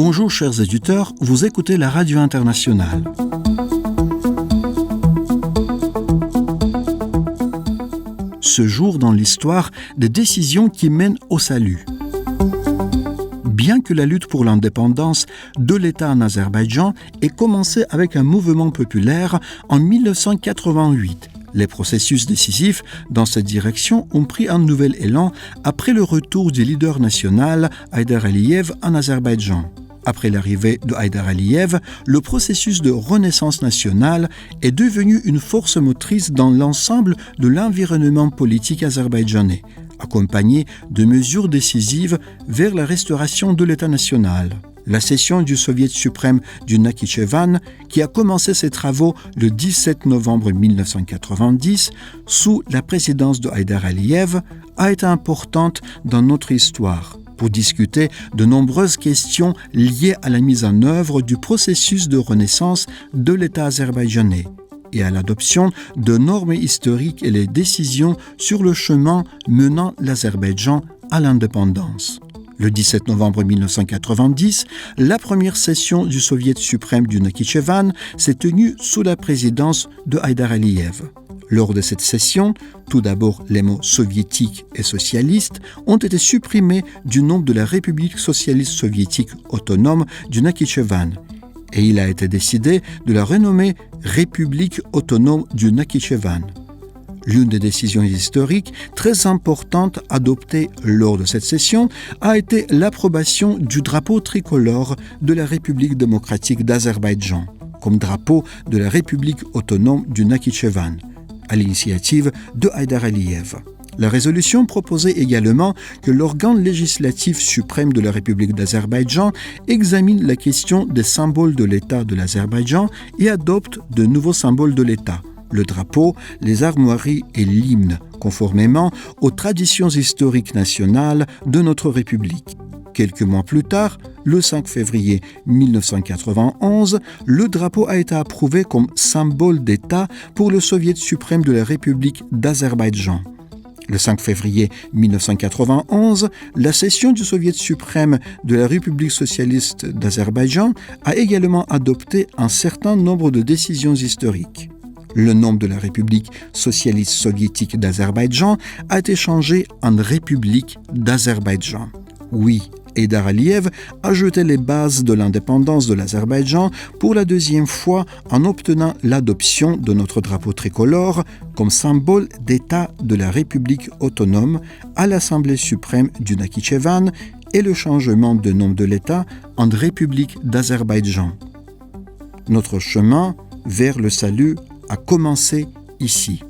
Bonjour chers éditeurs, vous écoutez la Radio Internationale. Ce jour dans l'histoire, des décisions qui mènent au salut. Bien que la lutte pour l'indépendance de l'État en Azerbaïdjan ait commencé avec un mouvement populaire en 1988, les processus décisifs dans cette direction ont pris un nouvel élan après le retour du leader national Heydar Aliyev en Azerbaïdjan. Après l'arrivée de Heydar Aliyev, le processus de renaissance nationale est devenu une force motrice dans l'ensemble de l'environnement politique azerbaïdjanais, accompagné de mesures décisives vers la restauration de l'État national. La session du Soviet suprême du Nakhichevan, qui a commencé ses travaux le 17 novembre 1990 sous la présidence de Heydar Aliyev, a été importante dans notre histoire pour discuter de nombreuses questions liées à la mise en œuvre du processus de renaissance de l'État azerbaïdjanais et à l'adoption de normes historiques et les décisions sur le chemin menant l'Azerbaïdjan à l'indépendance. Le 17 novembre 1990, la première session du Soviet suprême du Nakhichevan s'est tenue sous la présidence de Heydar Aliyev. Lors de cette session, tout d'abord les mots soviétique et socialiste ont été supprimés du nom de la République socialiste soviétique autonome du Nakhichevan et il a été décidé de la renommer République autonome du Nakhichevan. L'une des décisions historiques très importantes adoptées lors de cette session a été l'approbation du drapeau tricolore de la République démocratique d'Azerbaïdjan comme drapeau de la République autonome du Nakhichevan, à l'initiative de Heydar Aliyev. La résolution proposait également que l'organe législatif suprême de la République d'Azerbaïdjan examine la question des symboles de l'État de l'Azerbaïdjan et adopte de nouveaux symboles de l'État, le drapeau, les armoiries et l'hymne, conformément aux traditions historiques nationales de notre République. Quelques mois plus tard, le 5 février 1991, le drapeau a été approuvé comme symbole d'État pour le Soviet suprême de la République d'Azerbaïdjan. Le 5 février 1991, la session du Soviet suprême de la République socialiste d'Azerbaïdjan a également adopté un certain nombre de décisions historiques. Le nom de la République socialiste soviétique d'Azerbaïdjan a été changé en République d'Azerbaïdjan. Oui, Heydar Aliyev a jeté les bases de l'indépendance de l'Azerbaïdjan pour la deuxième fois en obtenant l'adoption de notre drapeau tricolore comme symbole d'État de la République autonome à l'Assemblée suprême du Nakhichevan et le changement de nom de l'État en République d'Azerbaïdjan. Notre chemin vers le salut a commencé ici.